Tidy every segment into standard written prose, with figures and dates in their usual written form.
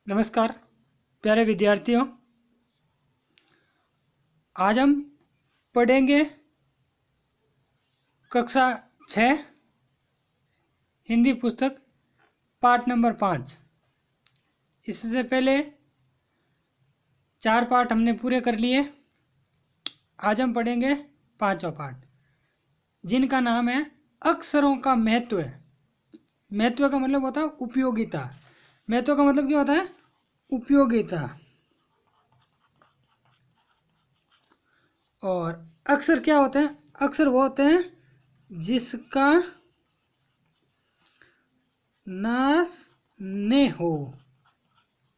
नमस्कार प्यारे विद्यार्थियों। आज हम पढ़ेंगे कक्षा 6 हिंदी पुस्तक पाठ नंबर 5। इससे पहले 4 पाठ हमने पूरे कर लिए। आज हम पढ़ेंगे 5वां पाठ, जिनका नाम है अक्षरों का महत्व। महत्व का मतलब होता है उपयोगिता। महत्व का मतलब क्या होता है? उपयोगिता। और अक्षर क्या होते हैं? अक्षर वो होते हैं जिसका नाश न हो।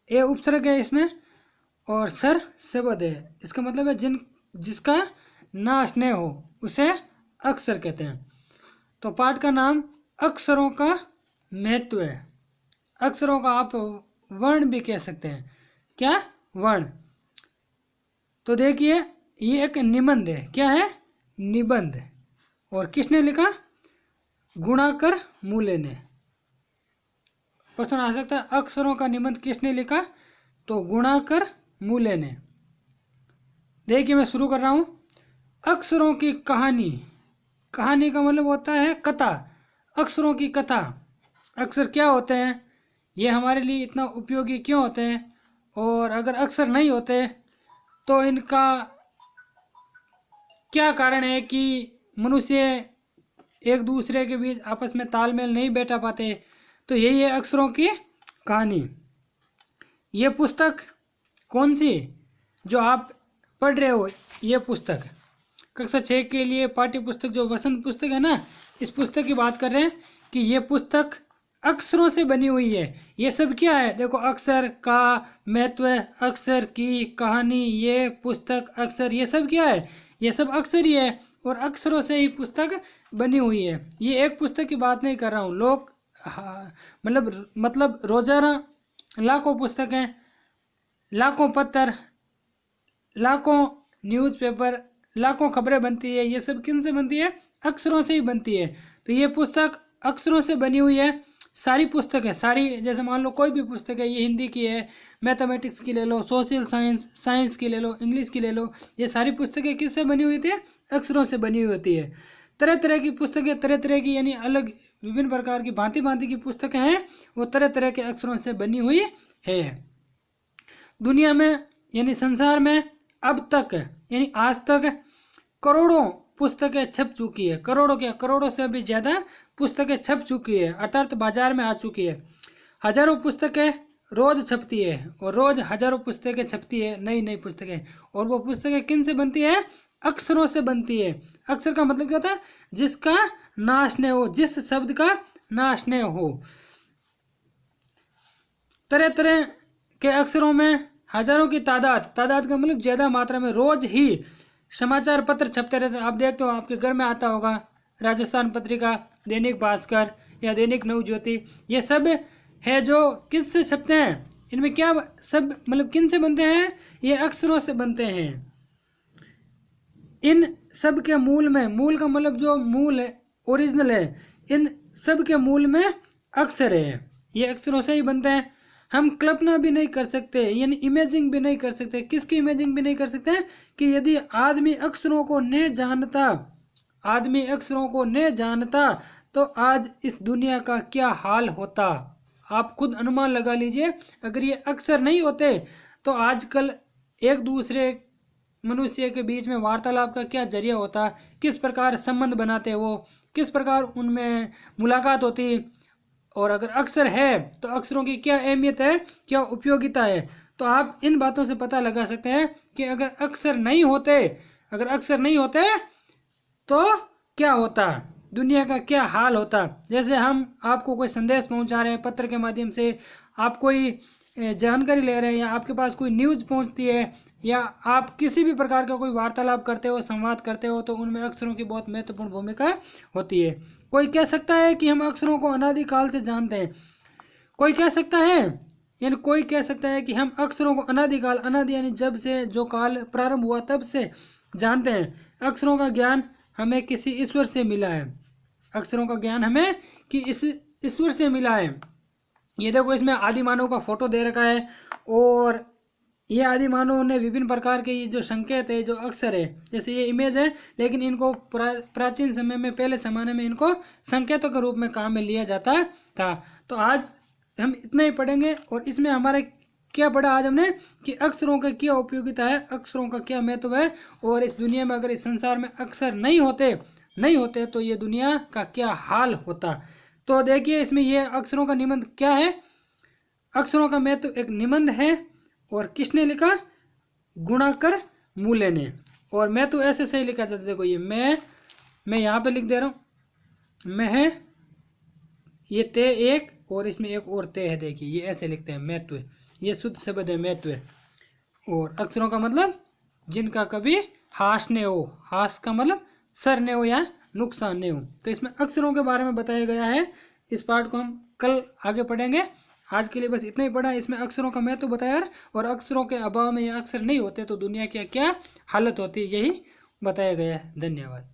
ये उपसर्ग है इसमें, और सर शब्द है। इसका मतलब है जिसका नाश न हो उसे अक्षर कहते हैं। तो पाठ का नाम अक्षरों का महत्व है। अक्षरों का आप वर्ण भी कह सकते हैं। क्या? वर्ण। तो देखिए, ये एक निबंध है। क्या है? निबंध। और किसने लिखा? गुणाकर मूले ने। प्रश्न आ सकता है, अक्षरों का निबंध किसने लिखा? तो गुणाकर मूले ने। देखिए, मैं शुरू कर रहा हूं। अक्षरों की कहानी। कहानी का मतलब होता है कथा। अक्षरों की कथा। अक्षर क्या होते हैं? ये हमारे लिए इतना उपयोगी क्यों होते हैं? और अगर अक्षर नहीं होते तो इनका क्या कारण है कि मनुष्य एक दूसरे के बीच आपस में तालमेल नहीं बैठा पाते? तो यही है अक्षरों की कहानी। ये पुस्तक कौन सी जो आप पढ़ रहे हो? ये पुस्तक कक्षा 6 के लिए पाठ्य पुस्तक जो वसंत पुस्तक है ना, इस पुस्तक की बात कर रहे हैं कि ये पुस्तक अक्षरों से बनी हुई है। ये सब क्या है? देखो, अक्षर का महत्व, अक्षर की कहानी, ये पुस्तक, अक्षर, ये सब क्या है? ये सब अक्षर ही है, और अक्षरों से ही पुस्तक बनी हुई है। ये एक पुस्तक की बात नहीं कर रहा हूँ। लोग मतलब रोजाना लाखों पुस्तकें, लाखों पत्र, लाखों न्यूज़पेपर, लाखों खबरें बनती है। ये सब किन से बनती है? अक्षरों से ही बनती है। तो ये पुस्तक अक्षरों से बनी हुई है। सारी पुस्तक है, सारी, जैसे मान लो कोई भी पुस्तक है, ये हिंदी की है, मैथमेटिक्स की ले लो, सोशल साइंस, साइंस की ले लो, इंग्लिश की ले लो, ये सारी पुस्तकें किससे बनी हुई थी? अक्षरों से बनी हुई होती है। तरह तरह की पुस्तकें, तरह तरह की, यानी अलग विभिन्न प्रकार की भांति भांति की पुस्तकें हैं, वो तरह तरह के अक्षरों से बनी हुई है। दुनिया में यानी संसार में अब तक यानी आज तक करोड़ों पुस्तकें छप चुकी है। करोड़ों क्या, करोड़ों से भी ज़्यादा पुस्तकें छप चुकी है, अर्थात बाजार में आ चुकी है। हजारों पुस्तकें रोज छपती है, और रोज हजारों पुस्तकें छपती है, नई नई पुस्तकें। और वो पुस्तकें किन से बनती है? अक्षरों से बनती है। अक्षर का मतलब क्या होता है? जिसका नाश न हो, जिस शब्द का नाश न हो। तरह तरह के अक्षरों में हजारों की तादाद का मतलब ज़्यादा मात्रा में रोज ही समाचार पत्र छपते रहते हैं। आप देखते हो, आपके घर में आता होगा राजस्थान पत्रिका, दैनिक भास्कर या दैनिक नवज्योति। ये सब है जो किस से छपते हैं? इनमें क्या सब मतलब किन से बनते हैं? ये अक्षरों से बनते हैं। इन सब के मूल में, मूल का मतलब जो मूल है, ओरिजिनल है, इन सब के मूल में अक्षर है। ये अक्षरों से ही बनते हैं। हम कल्पना भी नहीं कर सकते, यानी इमेजिंग भी नहीं कर सकते। किसकी इमेजिंग भी नहीं कर सकते? कि यदि आदमी अक्षरों को न जानता, आदमी अक्षरों को न जानता, तो आज इस दुनिया का क्या हाल होता। आप खुद अनुमान लगा लीजिए। अगर ये अक्षर नहीं होते तो आजकल एक दूसरे मनुष्य के बीच में वार्तालाप का क्या जरिया होता, किस प्रकार संबंध बनाते वो, किस प्रकार उनमें मुलाकात होती। और अगर अक्षर है तो अक्षरों की क्या अहमियत है, क्या उपयोगिता है। तो आप इन बातों से पता लगा सकते हैं कि अगर अक्षर नहीं होते, अगर अक्षर नहीं होते तो क्या होता, दुनिया का क्या हाल होता। जैसे हम आपको कोई संदेश पहुंचा रहे हैं पत्र के माध्यम से, आप कोई जानकारी ले रहे हैं, या आपके पास कोई न्यूज़ पहुंचती है, या आप किसी भी प्रकार का कोई वार्तालाप करते हो, संवाद करते हो, तो उनमें अक्षरों की बहुत महत्वपूर्ण भूमिका होती है। कोई कह सकता है कि हम अक्षरों को अनादिकाल से जानते हैं। कोई कह सकता है, यानी कोई कह सकता है कि हम अक्षरों को अनादिकाल, अनादि यानी जब से जो काल प्रारंभ हुआ तब से जानते हैं। अक्षरों का ज्ञान हमें किसी ईश्वर से मिला है। अक्षरों का ज्ञान हमें कि इस ईश्वर से मिला है। ये देखो इसमें आदि मानव का फोटो दे रखा है, और ये आदि मानव ने विभिन्न प्रकार के ये जो संकेत है, जो अक्षर है, जैसे ये इमेज है, लेकिन इनको प्राचीन समय में, पहले जमाने में इनको संकेतों के रूप में काम में लिया जाता था। तो आज हम इतना ही पढ़ेंगे, और इसमें हमारे क्या पढ़ा आज हमने कि अक्षरों का क्या उपयोगिता है, अक्षरों का क्या महत्व है, और इस दुनिया में अगर इस संसार में अक्षर नहीं होते तो ये दुनिया का क्या हाल होता। तो देखिए इसमें ये अक्षरों का निबंध क्या है। अक्षरों का महत्व एक निबंध है, और किसने लिखा, गुणाकर मूले ने। और मैं तो ऐसे सही लिखा था, देखो ये मैं यहाँ पे लिख दे रहा हूँ, मैं है, ये ते एक, और इसमें एक और ते है, देखिए ये ऐसे लिखते हैं महत्व, ये शुद्ध शब्द है महत्व। और अक्षरों का मतलब जिनका कभी हास न हो, हास का मतलब सर न हो या नुकसान नहीं हो। तो इसमें अक्षरों के बारे में बताया गया है। इस पार्ट को हम कल आगे पढ़ेंगे। आज के लिए बस इतना ही पढ़ा। इसमें अक्षरों का महत्व बताया, और अक्षरों के अभाव में या अक्षर नहीं होते तो दुनिया की क्या हालत होती है, यही बताया गया है। धन्यवाद।